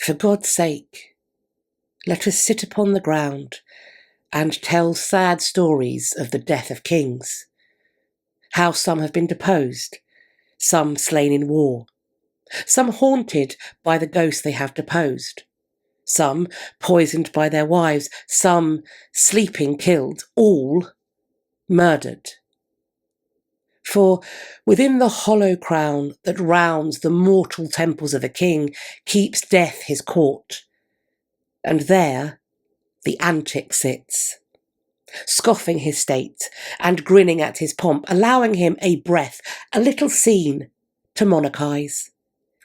For God's sake, let us sit upon the ground and tell sad stories of the death of kings, how some have been deposed, some slain in war, some haunted by the ghosts they have deposed, some poisoned by their wives, some sleeping killed, all murdered. For within the hollow crown that rounds the mortal temples of a king keeps death his court, and there the antic sits, scoffing his state and grinning at his pomp, allowing him a breath, a little scene, to monarchize,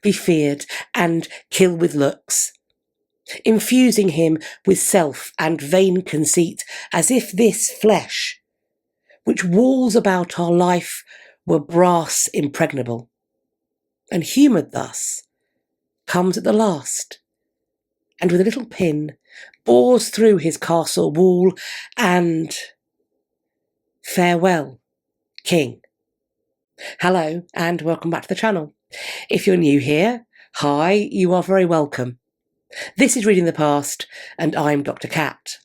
be feared and kill with looks, infusing him with self and vain conceit, as if this flesh, which walls about our life, were brass impregnable, and humoured thus, comes at the last, and with a little pin bores through his castle wall, and farewell, King. Hello, and welcome back to the channel. If you're new here, hi, you are very welcome. This is Reading the Past, and I'm Dr. Cat.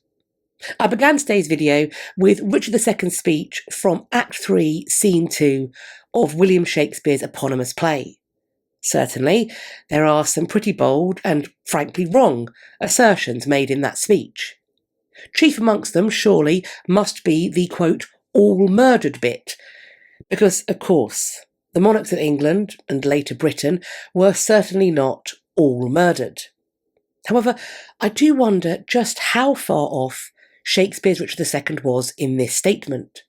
I began today's video with Richard II's speech from Act 3, Scene 2 of William Shakespeare's eponymous play. Certainly, there are some pretty bold and frankly wrong assertions made in that speech. Chief amongst them, surely, must be the, quote, all murdered bit, because, of course, the monarchs of England and later Britain were certainly not all murdered. However, I do wonder just how far off Shakespeare's Richard II was in this statement.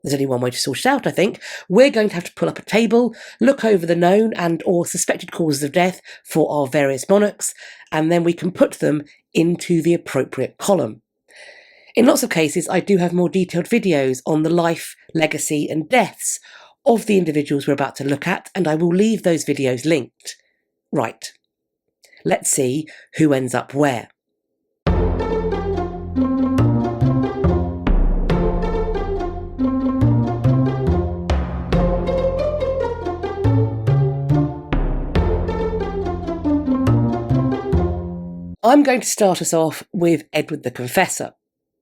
There's only one way to sort it out, I think. We're going to have to pull up a table, look over the known and or suspected causes of death for our various monarchs, and then we can put them into the appropriate column. In lots of cases, I do have more detailed videos on the life, legacy and deaths of the individuals we're about to look at, and I will leave those videos linked. Right, let's see who ends up where. I'm going to start us off with Edward the Confessor,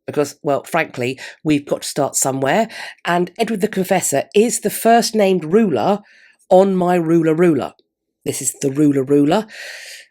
because, well, frankly, we've got to start somewhere, and Edward the Confessor is the first named ruler on my ruler. This is the ruler.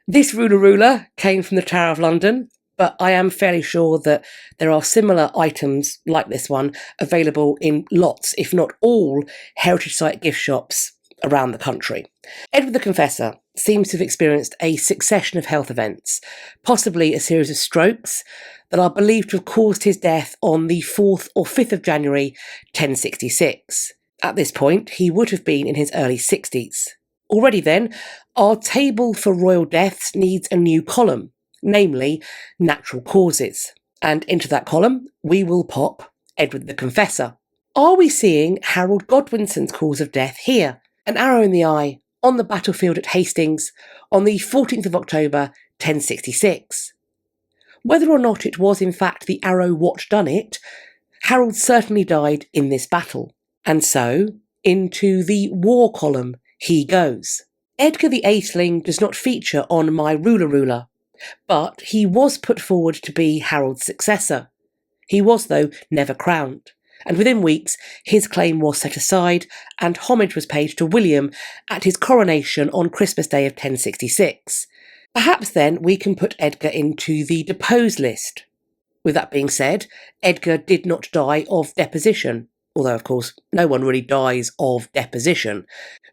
This ruler came from the Tower of London, but I am fairly sure that there are similar items like this one available in lots, if not all, heritage site gift shops around the country. Edward the Confessor seems to have experienced a succession of health events, possibly a series of strokes that are believed to have caused his death on the 4th or 5th of January 1066. At this point, he would have been in his early 60s. Already then, our table for royal deaths needs a new column, namely natural causes. And into that column, we will pop Edward the Confessor. Are we seeing Harold Godwinson's cause of death here? An arrow in the eye, on the battlefield at Hastings, on the 14th of October 1066. Whether or not it was in fact the arrow what done it, Harold certainly died in this battle. And so, into the war column he goes. Edgar the Ætheling does not feature on my ruler, but he was put forward to be Harold's successor. He was, though, never crowned, and within weeks his claim was set aside and homage was paid to William at his coronation on Christmas Day of 1066. Perhaps then we can put Edgar into the deposed list. With that being said, Edgar did not die of deposition, although of course no one really dies of deposition,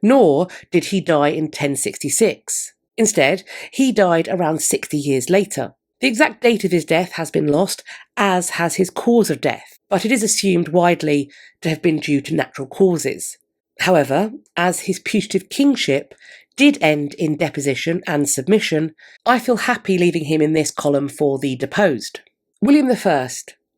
nor did he die in 1066. Instead, he died around 60 years later. The exact date of his death has been lost, as has his cause of death, but it is assumed widely to have been due to natural causes. However, as his putative kingship did end in deposition and submission, I feel happy leaving him in this column for the deposed. William I,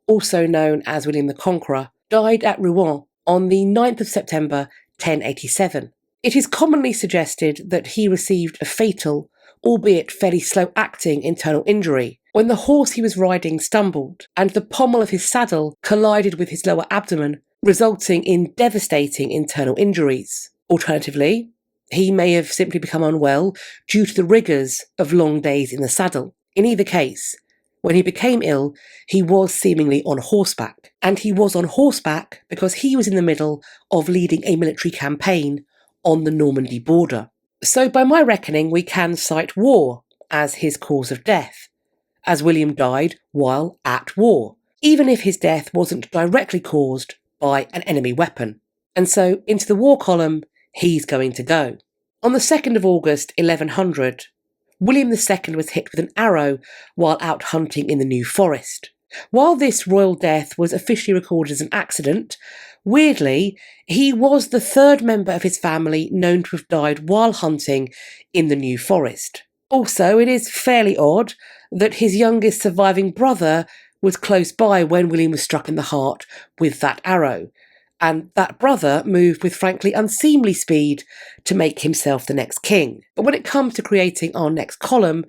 also known as William the Conqueror, died at Rouen on the 9th of September 1087. It is commonly suggested that he received a fatal, albeit fairly slow-acting internal injury when the horse he was riding stumbled and the pommel of his saddle collided with his lower abdomen, resulting in devastating internal injuries. Alternatively, He may have simply become unwell due to the rigours of long days in the saddle. In either case, when he became ill, he was seemingly on horseback. And he was on horseback because he was in the middle of leading a military campaign on the Normandy border. So by my reckoning, we can cite war as his cause of death, as William died while at war, even if his death wasn't directly caused by an enemy weapon. And so into the war column, he's going to go. On the 2nd of August 1100, William II was hit with an arrow while out hunting in the New Forest. While this royal death was officially recorded as an accident, weirdly, he was the third member of his family known to have died while hunting in the New Forest. Also, it is fairly odd that his youngest surviving brother was close by when William was struck in the heart with that arrow, and that brother moved with frankly unseemly speed to make himself the next king. But when it comes to creating our next column,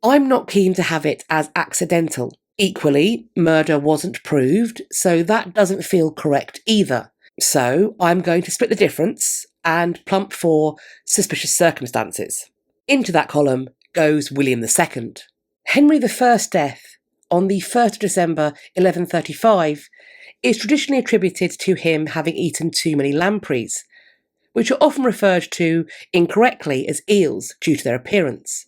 I'm not keen to have it as accidental. Equally, murder wasn't proved, so that doesn't feel correct either. So I'm going to split the difference and plump for suspicious circumstances. Into that column goes William II. Henry I's death on the 1st of December 1135 is traditionally attributed to him having eaten too many lampreys, which are often referred to incorrectly as eels due to their appearance.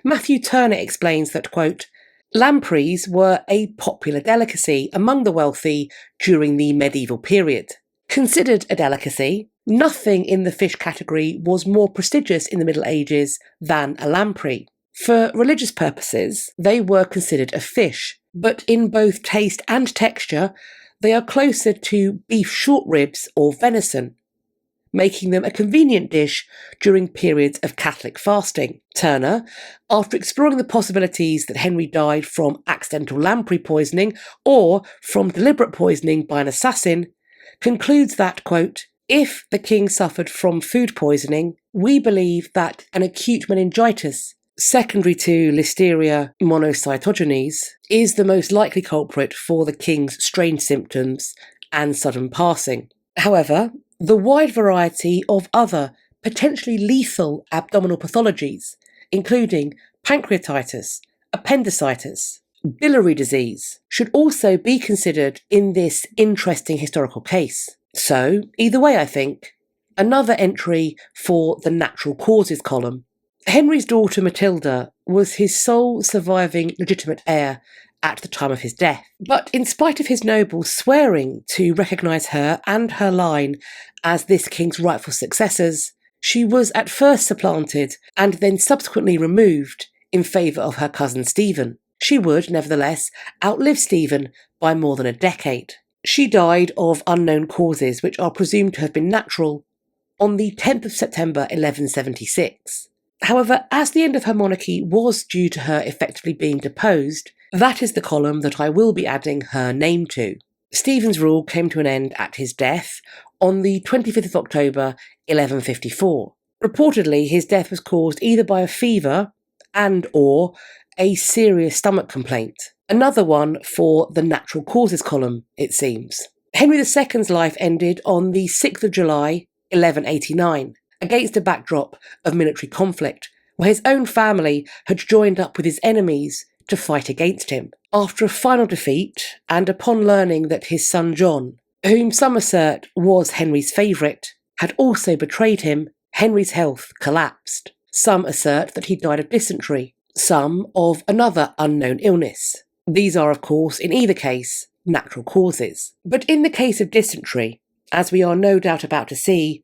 Matthew Turner explains that, quote, lampreys were a popular delicacy among the wealthy during the medieval period. Considered a delicacy, nothing in the fish category was more prestigious in the Middle Ages than a lamprey. For religious purposes, they were considered a fish, but in both taste and texture, they are closer to beef short ribs or venison, making them a convenient dish during periods of Catholic fasting. Turner, after exploring the possibilities that Henry died from accidental lamprey poisoning or from deliberate poisoning by an assassin, concludes that, quote, if the king suffered from food poisoning, we believe that an acute meningitis, secondary to Listeria monocytogenes, is the most likely culprit for the king's strange symptoms and sudden passing. However, the wide variety of other potentially lethal abdominal pathologies, including pancreatitis, appendicitis, biliary disease, should also be considered in this interesting historical case. So, either way, I think, another entry for the natural causes column. Henry's daughter Matilda was his sole surviving legitimate heir at the time of his death. But in spite of his nobles swearing to recognise her and her line as this king's rightful successors, she was at first supplanted and then subsequently removed in favour of her cousin Stephen. She would, nevertheless, outlive Stephen by more than a decade. She died of unknown causes, which are presumed to have been natural, on the 10th of September 1176. However, as the end of her monarchy was due to her effectively being deposed, that is the column that I will be adding her name to. Stephen's rule came to an end at his death on the 25th of October 1154. Reportedly, his death was caused either by a fever and or a serious stomach complaint. Another one for the natural causes column, it seems. Henry II's life ended on the 6th of July 1189, against a backdrop of military conflict, where his own family had joined up with his enemies to fight against him. After a final defeat, and upon learning that his son John, whom some assert was Henry's favourite, had also betrayed him, Henry's health collapsed. Some assert that he died of dysentery, some of another unknown illness. These are, of course, in either case, natural causes. But in the case of dysentery, as we are no doubt about to see,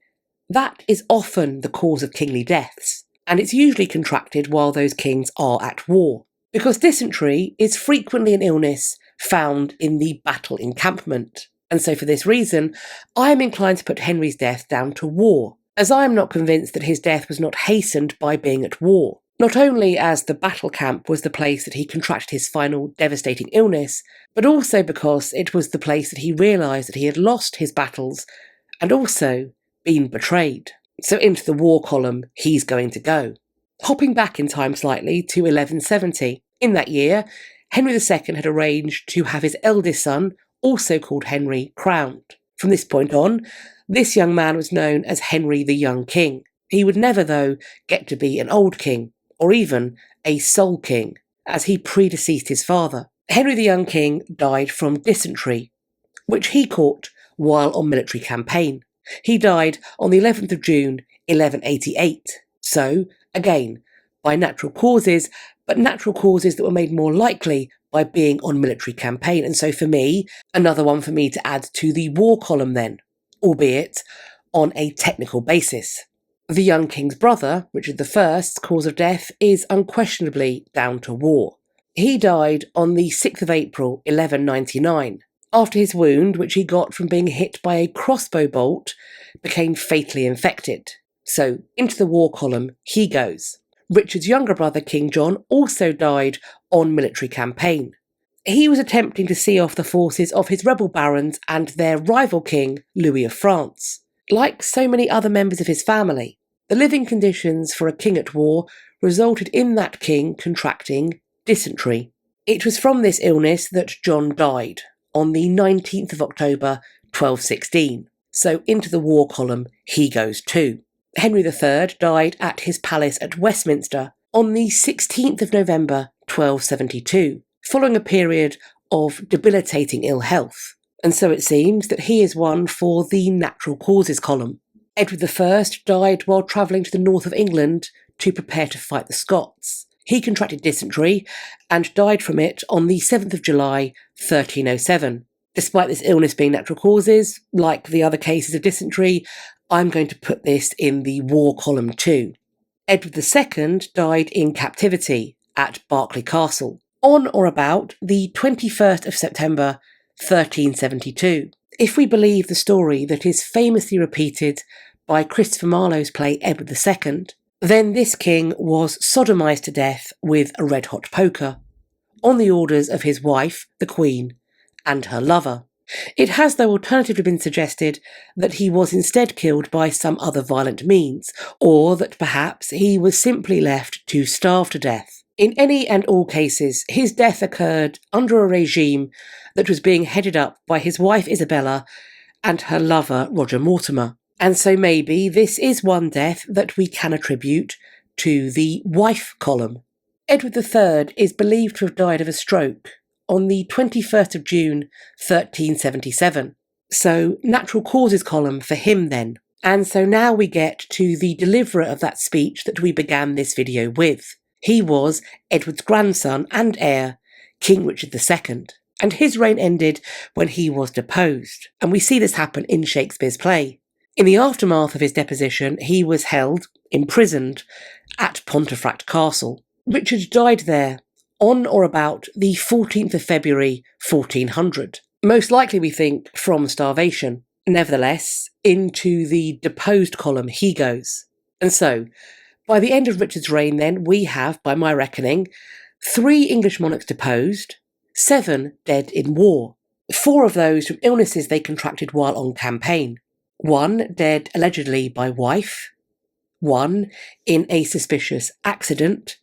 that is often the cause of kingly deaths, and it's usually contracted while those kings are at war, because dysentery is frequently an illness found in the battle encampment. And so for this reason, I am inclined to put Henry's death down to war, as I am not convinced that his death was not hastened by being at war. Not only as the battle camp was the place that he contracted his final devastating illness, but also because it was the place that he realised that he had lost his battles and also been betrayed. So into the war column, he's going to go. Hopping back in time slightly to 1170. In that year, Henry II had arranged to have his eldest son, also called Henry, crowned. From this point on, this young man was known as Henry the Young King. He would never, though, get to be an old king, or even a sole king, as he predeceased his father. Henry the Young King died from dysentery, which he caught while on military campaign. He died on the 11th of June, 1188. So, again, by natural causes, but natural causes that were made more likely by being on military campaign. And so for me, another one for me to add to the war column then, albeit on a technical basis. The young king's brother, Richard I's cause of death is unquestionably down to war. He died on the 6th of April, 1199, after his wound, which he got from being hit by a crossbow bolt, became fatally infected. So into the war column he goes. Richard's younger brother, King John, also died on military campaign. He was attempting to see off the forces of his rebel barons and their rival king, Louis of France. Like so many other members of his family, the living conditions for a king at war resulted in that king contracting dysentery. It was from this illness that John died on the 19th of October, 1216. So into the war column he goes too. Henry III died at his palace at Westminster on the 16th of November, 1272, following a period of debilitating ill health. And so it seems that he is one for the natural causes column. Edward I died while travelling to the north of England to prepare to fight the Scots. He contracted dysentery and died from it on the 7th of July, 1307. Despite this illness being natural causes, like the other cases of dysentery, I'm going to put this in the war column too. Edward II died in captivity at Berkeley Castle on or about the 21st of September, 1372. If we believe the story that is famously repeated by Christopher Marlowe's play Edward II, then this king was sodomised to death with a red-hot poker, on the orders of his wife, the Queen, and her lover. It has, though, alternatively been suggested that he was instead killed by some other violent means, or that perhaps he was simply left to starve to death. In any and all cases, his death occurred under a regime that was being headed up by his wife Isabella and her lover Roger Mortimer. And so maybe this is one death that we can attribute to the wife column. Edward III is believed to have died of a stroke on the 21st of June, 1377. So natural causes column for him then. And so now we get to the deliverer of that speech that we began this video with. He was Edward's grandson and heir, King Richard II. And his reign ended when he was deposed. And we see this happen in Shakespeare's play. In the aftermath of his deposition, he was held, imprisoned, at Pontefract Castle. Richard died there on or about the 14th of February, 1400. Most likely, we think, from starvation. Nevertheless, into the deposed column he goes. And so, by the end of Richard's reign then, we have, by my reckoning, 3 English monarchs deposed, 7 dead in war, 4 of those from illnesses they contracted while on campaign, 1 dead allegedly by wife, 1 in a suspicious accident,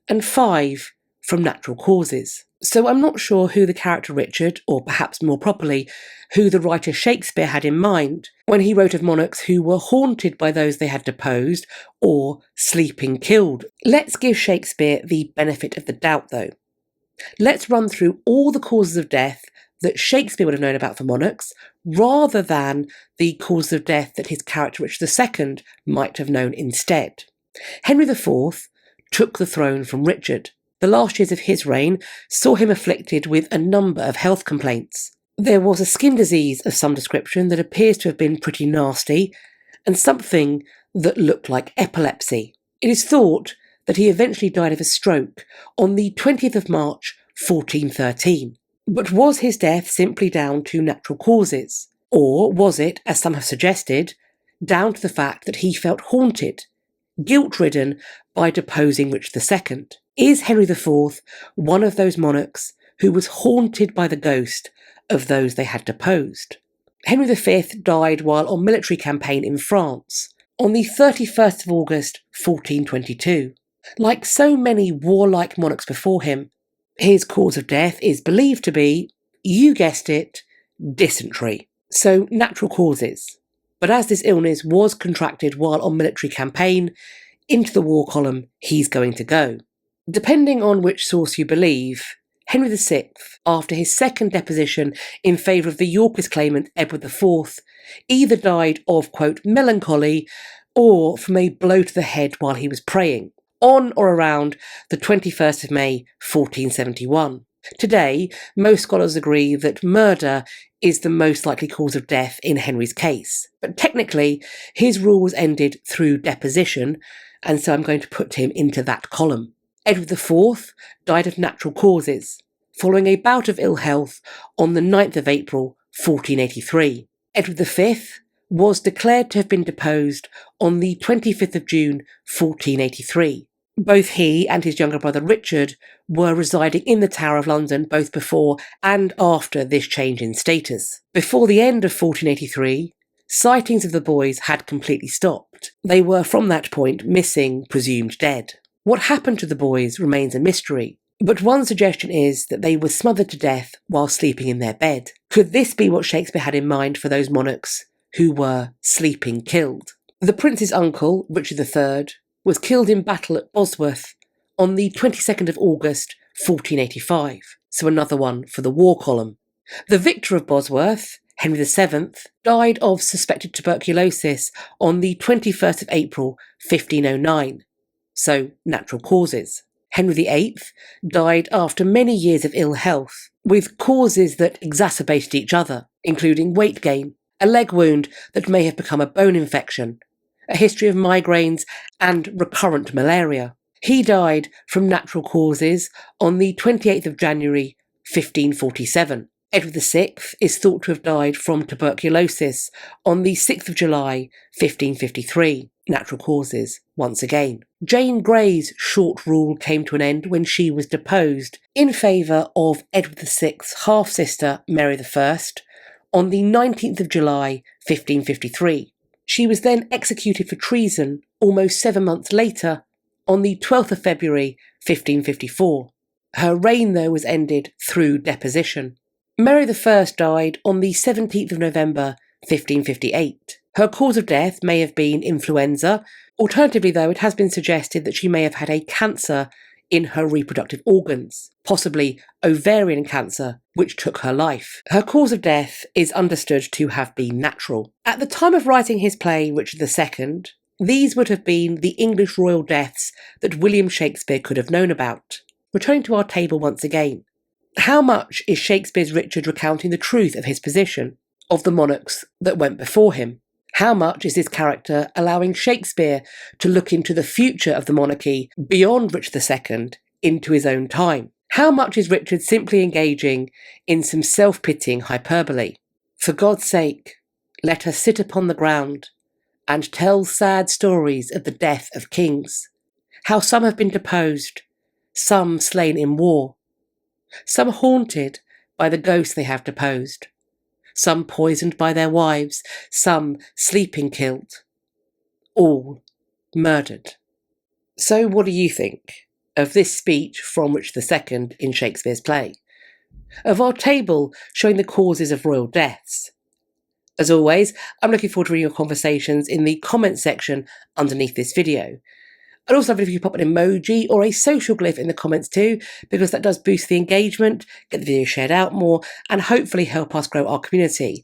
and 5 from natural causes. So I'm not sure who the character Richard, or perhaps more properly, who the writer Shakespeare had in mind when he wrote of monarchs who were haunted by those they had deposed or sleeping killed. Let's give Shakespeare the benefit of the doubt though. Let's run through all the causes of death that Shakespeare would have known about for monarchs, rather than the causes of death that his character Richard II might have known instead. Henry IV took the throne from Richard. The last years of his reign saw him afflicted with a number of health complaints. There was a skin disease of some description that appears to have been pretty nasty, and something that looked like epilepsy. It is thought that he eventually died of a stroke on the 20th of March, 1413. But was his death simply down to natural causes? Or was it, as some have suggested, down to the fact that he felt haunted, guilt-ridden by deposing Richard II? Is Henry IV one of those monarchs who was haunted by the ghost of those they had deposed? Henry V died while on military campaign in France on the 31st of August 1422. Like so many warlike monarchs before him, his cause of death is believed to be, you guessed it, dysentery. So natural causes. But as this illness was contracted while on military campaign, into the war column he's going to go. Depending on which source you believe, Henry VI, after his second deposition in favour of the Yorkist claimant Edward IV, either died of, quote, melancholy or from a blow to the head while he was praying, on or around the 21st of May 1471. Today, most scholars agree that murder is the most likely cause of death in Henry's case. But technically, his rule was ended through deposition, and so I'm going to put him into that column. Edward IV died of natural causes, following a bout of ill health on the 9th of April 1483. Edward V was declared to have been deposed on the 25th of June 1483. Both he and his younger brother Richard were residing in the Tower of London both before and after this change in status. Before the end of 1483, sightings of the boys had completely stopped. They were from that point missing, presumed dead. What happened to the boys remains a mystery, but one suggestion is that they were smothered to death while sleeping in their bed. Could this be what Shakespeare had in mind for those monarchs who were sleeping killed? The prince's uncle, Richard III, was killed in battle at Bosworth on the 22nd of August 1485, so another one for the war column. The victor of Bosworth, Henry VII, died of suspected tuberculosis on the 21st of April 1509, so natural causes. Henry VIII died after many years of ill health, with causes that exacerbated each other, including weight gain, a leg wound that may have become a bone infection, a history of migraines, and recurrent malaria. He died from natural causes on the 28th of January 1547. Edward VI is thought to have died from tuberculosis on the 6th of July 1553. Natural causes, once again. Jane Grey's short rule came to an end when she was deposed in favour of Edward VI's half-sister Mary I on the 19th of July 1553. She was then executed for treason almost 7 months later on the 12th of February 1554. Her reign, though, was ended through deposition. Mary I died on the 17th of November 1558. Her cause of death may have been influenza. Alternatively, though, it has been suggested that she may have had a cancer in her reproductive organs, possibly ovarian cancer, which took her life. Her cause of death is understood to have been natural. At the time of writing his play, Richard II, these would have been the English royal deaths that William Shakespeare could have known about. Returning to our table once again, how much is Shakespeare's Richard recounting the truth of his position, of the monarchs that went before him? How much is this character allowing Shakespeare to look into the future of the monarchy beyond Richard II into his own time? How much is Richard simply engaging in some self-pitying hyperbole? For God's sake, let us sit upon the ground and tell sad stories of the death of kings, how some have been deposed, some slain in war, some haunted by the ghosts they have deposed, some poisoned by their wives, some sleeping killed, all murdered. So what do you think of this speech from Richard II in Shakespeare's play? Of our table showing the causes of royal deaths? As always, I'm looking forward to reading your conversations in the comments section underneath this video. I'd also love it if you pop an emoji or a social glyph in the comments too, because that does boost the engagement, get the video shared out more, and hopefully help us grow our community.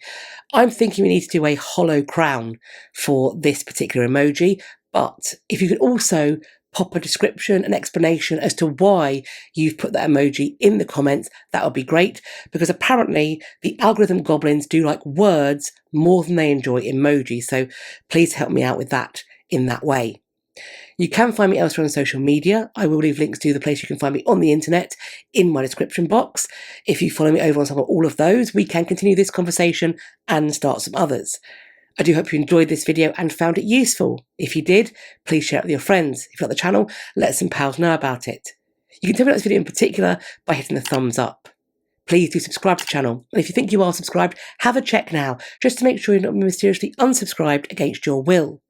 I'm thinking we need to do a hollow crown for this particular emoji, but if you could also pop a description and explanation as to why you've put that emoji in the comments, that would be great, because apparently the algorithm goblins do like words more than they enjoy emojis, so please help me out with that in that way. You can find me elsewhere on social media. I will leave links to the place you can find me on the internet in my description box. If you follow me over on some of all of those, we can continue this conversation and start some others. I do hope you enjoyed this video and found it useful. If you did, please share it with your friends. If you like the channel, let some pals know about it. You can tell me about this video in particular by hitting the thumbs up. Please do subscribe to the channel. And if you think you are subscribed, have a check now, just to make sure you're not mysteriously unsubscribed against your will.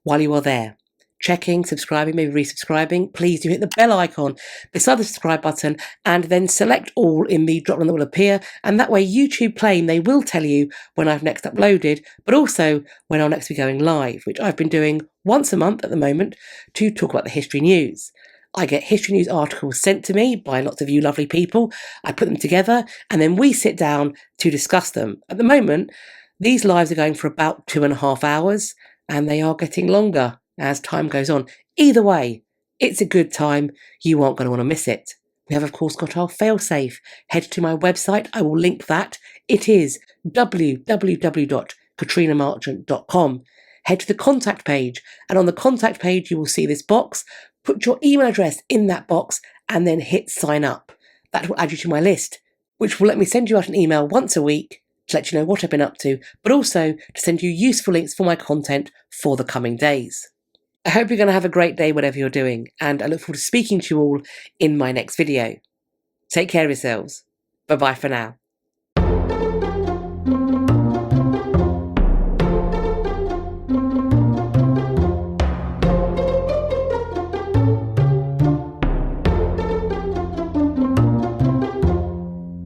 While you are there, checking, subscribing, maybe resubscribing, please do hit the bell icon beside the subscribe button and then select all in the drop down that will appear. And that way YouTube Play, they will tell you when I've next uploaded, but also when I'll next be going live, which I've been doing once a month at the moment to talk about the history news. I get history news articles sent to me by lots of you lovely people. I put them together and then we sit down to discuss them. At the moment, these lives are going for about 2.5 hours and they are getting longer as time goes on. Either way, it's a good time. You aren't going to want to miss it. We have, of course, got our failsafe. Head to my website. I will link that. It is www.katrinamarchant.com. Head to the contact page, and on the contact page, you will see this box. Put your email address in that box and then hit sign up. That will add you to my list, which will let me send you out an email once a week to let you know what I've been up to, but also to send you useful links for my content for the coming days. I hope you're going to have a great day, whatever you're doing, and I look forward to speaking to you all in my next video. Take care of yourselves. Bye-bye for now.